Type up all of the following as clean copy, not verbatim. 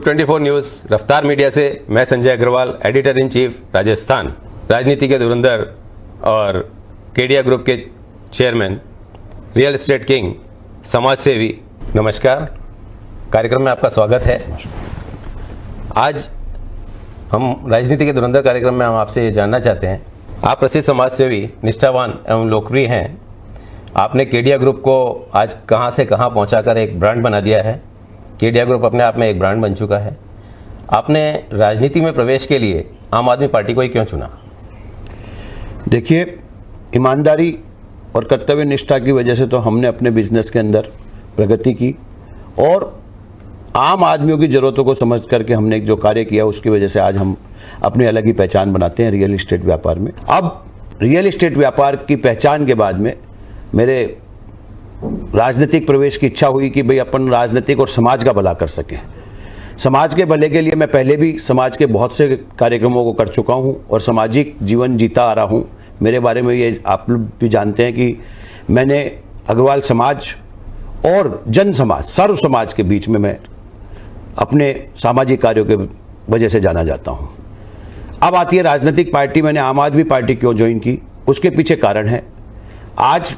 F24 news रफ्तार media से मैं Sanjay Agarwal, editor in chief Rajasthan, राजनीति के धुरंधर और केडिया ग्रुप के चेयरमैन, रियल एस्टेट किंग, समाज सेवी। नमस्कार, कार्यक्रम में आपका स्वागत है। आज हम राजनीति के धुरंधर कार्यक्रम में हम आपसे ये जानना चाहते हैं, आप प्रसिद्ध समाज सेवी, निष्ठावान एवं लोकप्रिय हैं। आपने केडिया ग्रुप को आज कहां से कहां पहुंचाकर एक ब्रांड बना दिया है। केडिया ग्रुप अपने आप में एक ब्रांड बन चुका है। आपने राजनीति में प्रवेश के लिए आम आदमी पार्टी को ही क्यों चुना? देखिए, ईमानदारी और कर्तव्य निष्ठा की वजह से तो हमने अपने बिजनेस के अंदर प्रगति की और आम आदमियों की ज़रूरतों को समझ करके हमने जो कार्य किया उसकी वजह से आज हम अपनी अलग ही पहचान बनाते हैं रियल एस्टेट व्यापार में। अब रियल एस्टेट व्यापार की पहचान के बाद में मेरे राजनीतिक प्रवेश की इच्छा हुई कि भाई अपन राजनीतिक और समाज का भला कर सकें। समाज के भले के लिए मैं पहले भी समाज के बहुत से कार्यक्रमों को कर चुका हूं और सामाजिक जीवन जीता आ रहा हूं। मेरे बारे में ये आप लोग भी जानते हैं कि मैंने अग्रवाल समाज और जन समाज, सर्व समाज के बीच में मैं अपने सामाजिक कार्यों के वजह से जाना जाता हूं। अब आती है राजनीतिक पार्टी। मैंने आम आदमी पार्टी क्यों ज्वाइन की, उसके पीछे कारण है। आज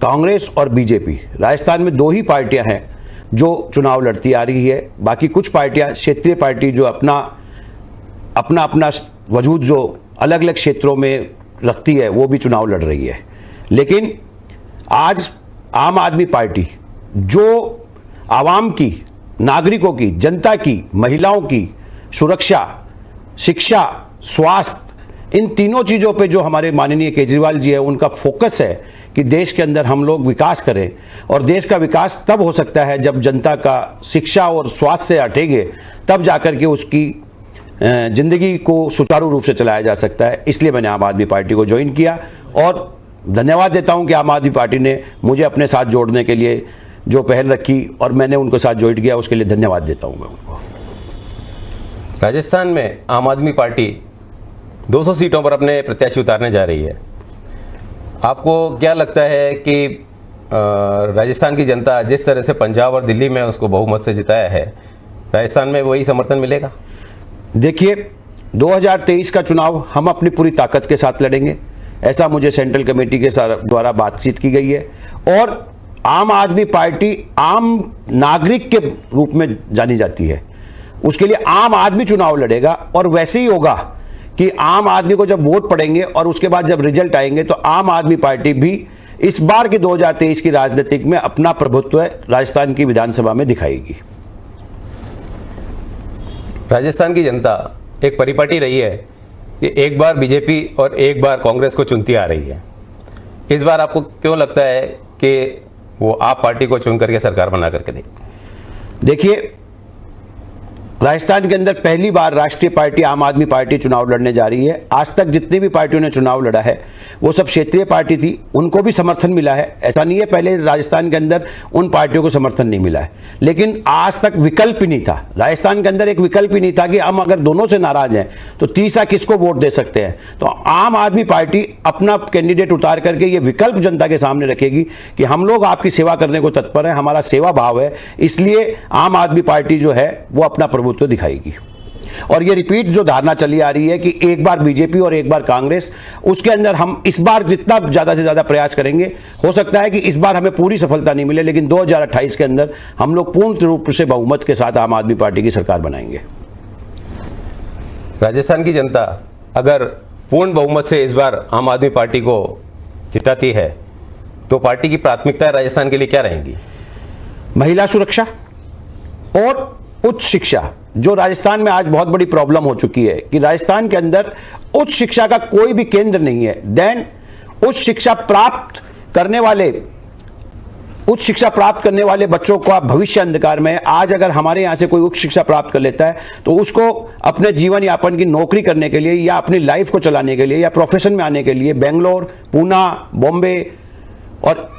कांग्रेस और बीजेपी, राजस्थान में दो ही पार्टियां हैं जो चुनाव लड़ती आ रही है। बाकी कुछ पार्टियां, क्षेत्रीय पार्टी जो अपना वजूद जो अलग अलग क्षेत्रों में रखती है, वो भी चुनाव लड़ रही है। लेकिन आज आम आदमी पार्टी जो आवाम की, नागरिकों की, जनता की, महिलाओं की सुरक्षा, शिक्षा, स्वास्थ्य, इन तीनों चीज़ों पे जो हमारे माननीय केजरीवाल जी है, उनका फोकस है कि देश के अंदर हम लोग विकास करें। और देश का विकास तब हो सकता है जब जनता का शिक्षा और स्वास्थ्य से हटेंगे, तब जाकर के उसकी ज़िंदगी को सुचारू रूप से चलाया जा सकता है। इसलिए मैंने आम आदमी पार्टी को ज्वाइन किया और धन्यवाद देता हूं कि आम आदमी पार्टी ने मुझे अपने साथ जोड़ने के लिए जो पहल रखी और मैंने उनके साथ ज्वाइन किया, उसके लिए धन्यवाद देता हूं मैं उनको। राजस्थान में आम आदमी पार्टी 200 सीटों पर अपने प्रत्याशी उतारने जा रही है। आपको क्या लगता है कि राजस्थान की जनता जिस तरह से पंजाब और दिल्ली में उसको बहुमत से जिताया है, राजस्थान में वही समर्थन मिलेगा? देखिए, 2023 का चुनाव हम अपनी पूरी ताकत के साथ लड़ेंगे, ऐसा मुझे सेंट्रल कमेटी के द्वारा बातचीत की गई है। और आम आदमी पार्टी आम नागरिक के रूप में जानी जाती है, उसके लिए आम आदमी चुनाव लड़ेगा। और वैसे ही होगा कि आम आदमी को जब वोट पड़ेंगे और उसके बाद जब रिजल्ट आएंगे तो आम आदमी पार्टी भी इस बार की 2023 की राजनीतिक में अपना प्रभुत्व राजस्थान की विधानसभा में दिखाएगी। राजस्थान की जनता एक परिपाटी रही है कि एक बार बीजेपी और एक बार कांग्रेस को चुनती आ रही है। इस बार आपको क्यों लगता है कि वो आप पार्टी को चुन करके सरकार बना करके दे? देखिए, राजस्थान के अंदर पहली बार राष्ट्रीय पार्टी आम आदमी पार्टी चुनाव लड़ने जा रही है। आज तक जितनी भी पार्टियों ने चुनाव लड़ा है वो सब क्षेत्रीय पार्टी थी, उनको भी समर्थन मिला है। ऐसा नहीं है पहले राजस्थान के अंदर उन पार्टियों को समर्थन नहीं मिला है, लेकिन आज तक विकल्प ही नहीं था। राजस्थान के अंदर एक विकल्प ही नहीं था कि हम अगर दोनों से नाराज हैं तो तीसरा किसको वोट दे सकते हैं। तो आम आदमी पार्टी अपना कैंडिडेट उतार करके ये विकल्प जनता के सामने रखेगी कि हम लोग आपकी सेवा करने को तत्पर है, हमारा सेवा भाव है। इसलिए आम आदमी पार्टी जो है वो अपना प्रभुत्व तो दिखाएगी। और ये रिपीट जो धारणा चली आ रही है कि एक बार बीजेपी और एक बार कांग्रेस, उसके अंदर हम इस बार जितना ज्यादा से ज्यादा प्रयास करेंगे, हो सकता है कि इस बार हमें पूरी सफलता नहीं मिले, लेकिन 2028 के अंदर हम लोग पूर्ण रूप से बहुमत के साथ आम आदमी पार्टी की सरकार बनाएंगे। राजस्थान की जनता अगर पूर्ण बहुमत से इस बार आम आदमी पार्टी को जिताती है तो पार्टी की प्राथमिकताएं राजस्थान के लिए क्या रहेंगी? महिला सुरक्षा और उच्च शिक्षा, जो राजस्थान में आज बहुत बड़ी प्रॉब्लम हो चुकी है कि राजस्थान के अंदर उच्च शिक्षा का कोई भी केंद्र नहीं है। देन उच्च शिक्षा प्राप्त करने वाले बच्चों का भविष्य अंधकार में है। आज अगर हमारे यहाँ से कोई उच्च शिक्षा प्राप्त कर लेता है तो उसको अपने जीवन यापन की नौकरी करने के लिए या अपनी लाइफ को चलाने के लिए या प्रोफेशन में आने के लिए बेंगलोर, पूना, बॉम्बे और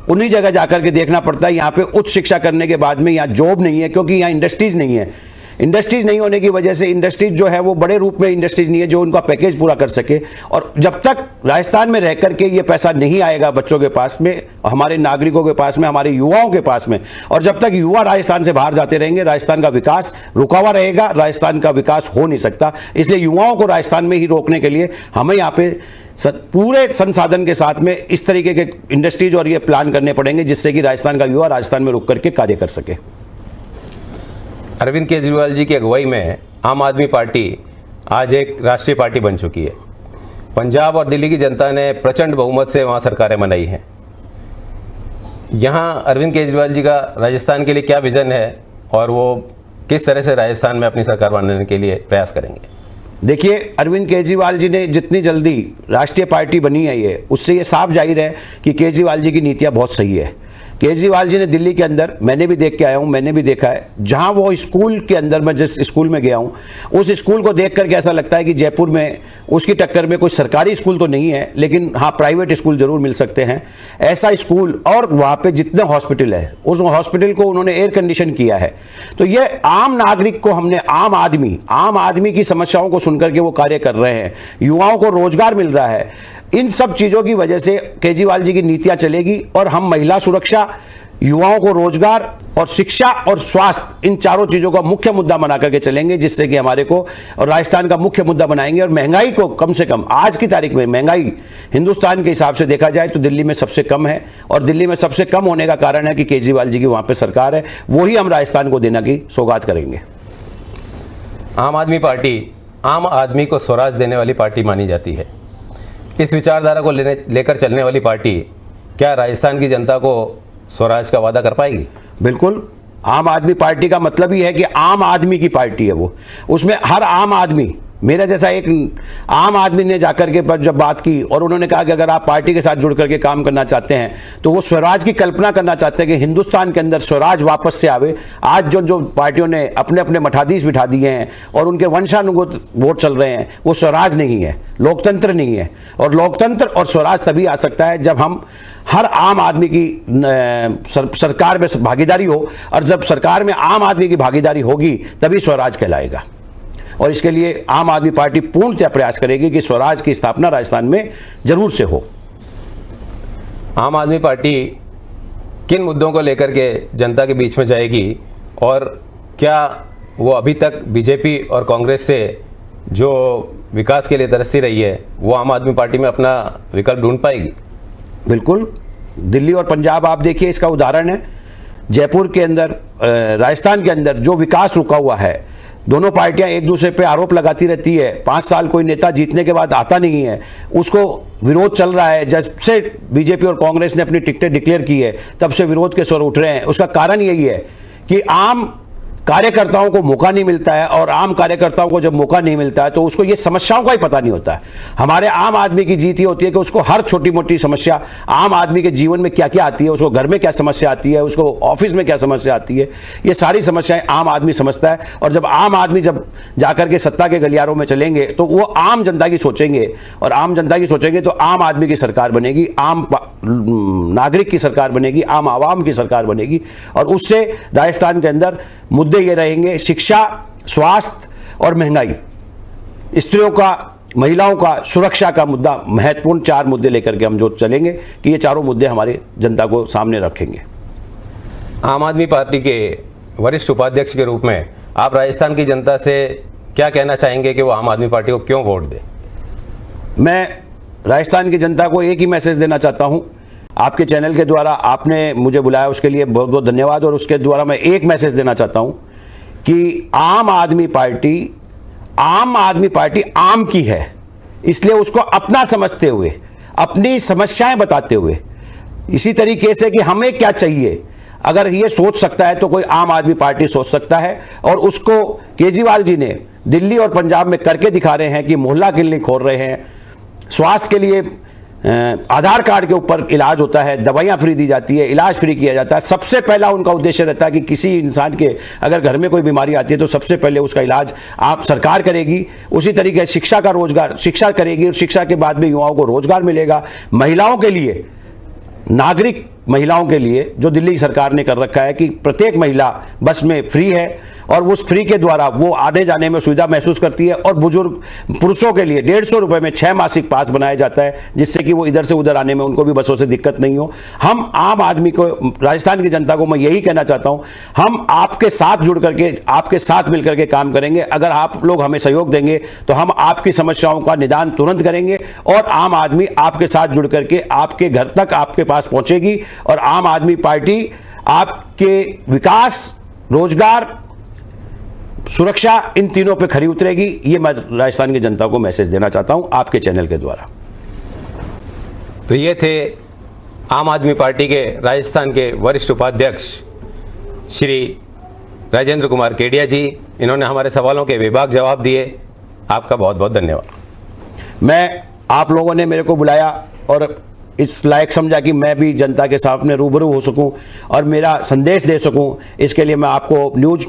उन्हीं जगह जाकर के देखना पड़ता है। यहाँ पे उच्च शिक्षा करने के बाद में यहाँ जॉब नहीं है, क्योंकि यहाँ इंडस्ट्रीज नहीं है। इंडस्ट्रीज नहीं होने की वजह से इंडस्ट्रीज जो है वो बड़े रूप में इंडस्ट्रीज नहीं है जो उनका पैकेज पूरा कर सके। और जब तक राजस्थान में रह करके ये पैसा नहीं आएगा बच्चों के पास में, हमारे नागरिकों के पास में, हमारे युवाओं के पास में, और जब तक युवा राजस्थान से बाहर जाते रहेंगे राजस्थान का विकास रुका हुआ रहेगा, राजस्थान का विकास हो नहीं सकता। इसलिए युवाओं को राजस्थान में ही रोकने के लिए हमें यहाँ पे पूरे संसाधन के साथ में इस तरीके के इंडस्ट्रीज और ये प्लान करने पड़ेंगे जिससे कि राजस्थान का युवा राजस्थान में रुक करके कार्य कर सके। अरविंद केजरीवाल जी की अगुवाई में आम आदमी पार्टी आज एक राष्ट्रीय पार्टी बन चुकी है। पंजाब और दिल्ली की जनता ने प्रचंड बहुमत से वहाँ सरकारें बनाई हैं। यहाँ अरविंद केजरीवाल जी का राजस्थान के लिए क्या विजन है और वो किस तरह से राजस्थान में अपनी सरकार बनाने के लिए प्रयास करेंगे? देखिए, अरविंद केजरीवाल जी ने जितनी जल्दी राष्ट्रीय पार्टी बनी है ये, उससे ये साफ जाहिर है कि केजरीवाल जी की नीतियाँ बहुत सही है। केजरीवाल जी ने दिल्ली के अंदर, मैंने भी देख के आया हूँ, मैंने भी देखा है, जहाँ वो स्कूल के अंदर, मैं जिस स्कूल में गया हूँ उस स्कूल को देख करके ऐसा लगता है कि जयपुर में उसकी टक्कर में कोई सरकारी स्कूल तो नहीं है, लेकिन हाँ प्राइवेट स्कूल जरूर मिल सकते हैं, ऐसा स्कूल। और वहाँ पे जितने हॉस्पिटल है उस हॉस्पिटल को उन्होंने एयर कंडीशन किया है। तो ये आम नागरिक को हमने, आम आदमी की समस्याओं को सुनकर के वो कार्य कर रहे हैं, युवाओं को रोजगार मिल रहा है। इन सब चीज़ों की वजह से केजरीवाल जी की नीतियां चलेगी और हम महिला सुरक्षा, युवाओं को रोजगार और शिक्षा और स्वास्थ्य, इन चारों चीज़ों का मुख्य मुद्दा बना करके चलेंगे, जिससे कि हमारे को और राजस्थान का मुख्य मुद्दा बनाएंगे। और महंगाई को कम से कम, आज की तारीख में महंगाई हिंदुस्तान के हिसाब से देखा जाए तो दिल्ली में सबसे कम है, और दिल्ली में सबसे कम होने का कारण है कि केजरीवाल जी की वहाँ पर सरकार है, वही हम राजस्थान को देने की सौगात करेंगे। आम आदमी पार्टी आम आदमी को स्वराज देने वाली पार्टी मानी जाती है। इस विचारधारा को लेकर चलने वाली पार्टी क्या राजस्थान की जनता को स्वराज का वादा कर पाएगी? बिल्कुल। आम आदमी पार्टी का मतलब ही है कि आम आदमी की पार्टी है वो, उसमें हर आम आदमी, मेरा जैसा एक आम आदमी ने जाकर के पर जब बात की और उन्होंने कहा कि अगर आप पार्टी के साथ जुड़ करके काम करना चाहते हैं तो वो स्वराज की कल्पना करना चाहते हैं कि हिंदुस्तान के अंदर स्वराज वापस से आवे। आज जो पार्टियों ने अपने अपने मठाधीश बिठा दिए हैं और उनके वंशानुगत वोट चल रहे हैं, वो स्वराज नहीं है, लोकतंत्र नहीं है। और लोकतंत्र और स्वराज तभी आ सकता है जब हम हर आम आदमी की सरकार में भागीदारी हो, और जब सरकार में आम आदमी की भागीदारी होगी तभी स्वराज कहलाएगा। और इसके लिए आम आदमी पार्टी पूर्णतः प्रयास करेगी कि स्वराज की स्थापना राजस्थान में जरूर से हो। आम आदमी पार्टी किन मुद्दों को लेकर के जनता के बीच में जाएगी और क्या वो अभी तक बीजेपी और कांग्रेस से जो विकास के लिए तरसती रही है वो आम आदमी पार्टी में अपना विकल्प ढूंढ पाएगी? बिल्कुल। दिल्ली और पंजाब आप देखिए, इसका उदाहरण है। जयपुर के अंदर, राजस्थान के अंदर जो विकास रुका हुआ है, दोनों पार्टियां एक दूसरे पे आरोप लगाती रहती है। 5 साल कोई नेता जीतने के बाद आता नहीं है, उसको विरोध चल रहा है। जब से बीजेपी और कांग्रेस ने अपनी टिकटें डिक्लेयर की है तब से विरोध के स्वर उठ रहे हैं। उसका कारण यही है कि आम कार्यकर्ताओं को मौका नहीं मिलता है, और आम कार्यकर्ताओं को जब मौका नहीं मिलता है तो उसको ये समस्याओं का ही पता नहीं होता है। हमारे आम आदमी की जीत ये होती है कि उसको हर छोटी मोटी समस्या, आम आदमी के जीवन में क्या क्या आती है, उसको घर में क्या समस्या आती है, उसको ऑफिस में क्या समस्या आती है, ये सारी समस्याएं आम आदमी समझता है। और जब आम आदमी जब जाकर के सत्ता के गलियारों में चलेंगे तो वो आम जनता की सोचेंगे, और आम जनता की सोचेंगे तो आम आदमी की सरकार बनेगी, आम नागरिक की सरकार बनेगी, आम आवाम की सरकार बनेगी। और उससे राजस्थान के अंदर मुद्दे ये रहेंगे शिक्षा, स्वास्थ्य और महंगाई, स्त्रियों का, महिलाओं का, सुरक्षा का मुद्दा, महत्वपूर्ण 4 मुद्दे लेकर के हम जो चलेंगे कि ये चारों मुद्दे हमारी जनता को सामने रखेंगे। आम आदमी पार्टी के वरिष्ठ उपाध्यक्ष के रूप में आप राजस्थान की जनता से क्या कहना चाहेंगे कि वो आम आदमी पार्टी को क्यों वोट दे? मैं राजस्थान की जनता को एक ही मैसेज देना चाहता हूं। आपके चैनल के द्वारा आपने मुझे बुलाया, उसके लिए बहुत बहुत धन्यवाद। और उसके द्वारा मैं एक मैसेज देना चाहता हूं कि आम आदमी पार्टी आम की है, इसलिए उसको अपना समझते हुए, अपनी समस्याएं बताते हुए, इसी तरीके से कि हमें क्या चाहिए, अगर ये सोच सकता है तो कोई आम आदमी पार्टी सोच सकता है। और उसको केजरीवाल जी ने दिल्ली और पंजाब में करके दिखा रहे हैं कि मोहल्ला क्लिनिक खोल रहे हैं, स्वास्थ्य के लिए आधार कार्ड के ऊपर इलाज होता है, दवाइयाँ फ्री दी जाती है, इलाज फ्री किया जाता है। सबसे पहला उनका उद्देश्य रहता है कि किसी इंसान के अगर घर में कोई बीमारी आती है तो सबसे पहले उसका इलाज आप सरकार करेगी। उसी तरीके से शिक्षा का रोजगार, शिक्षा करेगी और शिक्षा के बाद में युवाओं को रोजगार मिलेगा। महिलाओं के लिए, नागरिक महिलाओं के लिए जो दिल्ली सरकार ने कर रखा है कि प्रत्येक महिला बस में फ्री है और उस फ्री के द्वारा वो आने जाने में सुविधा महसूस करती है। और बुजुर्ग पुरुषों के लिए 150 रुपए में 6 मासिक पास बनाया जाता है, जिससे कि वो इधर से उधर आने में उनको भी बसों से दिक्कत नहीं हो। हम आम आदमी को, राजस्थान की जनता को मैं यही कहना चाहता हूं, हम आपके साथ जुड़ करके, आपके साथ मिलकर के काम करेंगे। अगर आप लोग हमें सहयोग देंगे तो हम आपकी समस्याओं का निदान तुरंत करेंगे और आम आदमी आपके साथ जुड़ करके आपके घर तक आपके पास पहुंचेगी। और आम आदमी पार्टी आपके विकास, रोजगार, सुरक्षा, इन तीनों पे खरी उतरेगी। ये मैं राजस्थान की जनता को मैसेज देना चाहता हूं आपके चैनल के द्वारा। तो ये थे आम आदमी पार्टी के राजस्थान के वरिष्ठ उपाध्यक्ष श्री राजेंद्र कुमार केडिया जी। इन्होंने हमारे सवालों के बेबाक जवाब दिए। आपका बहुत बहुत धन्यवाद। मैं, आप लोगों ने मेरे को बुलाया और इस लायक समझा कि मैं भी जनता के सामने रूबरू हो सकूं और मेरा संदेश दे सकूं, इसके लिए मैं आपको न्यूज़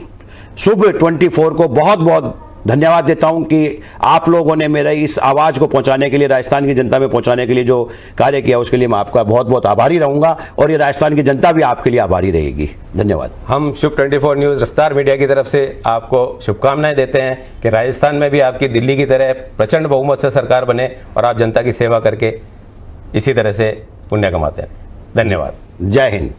शुभ 24 को बहुत बहुत धन्यवाद देता हूं कि आप लोगों ने मेरे इस आवाज़ को पहुंचाने के लिए, राजस्थान की जनता में पहुंचाने के लिए जो कार्य किया, उसके लिए मैं आपका बहुत बहुत आभारी रहूंगा और ये राजस्थान की जनता भी आपके लिए आभारी रहेगी। धन्यवाद। हम शुभ 24 न्यूज़ रफ्तार मीडिया की तरफ से आपको शुभकामनाएं देते हैं कि राजस्थान में भी आपकी दिल्ली की तरह प्रचंड बहुमत से सरकार बने और आप जनता की सेवा करके इसी तरह से पुण्य कमाते हैं। धन्यवाद। जय हिंद।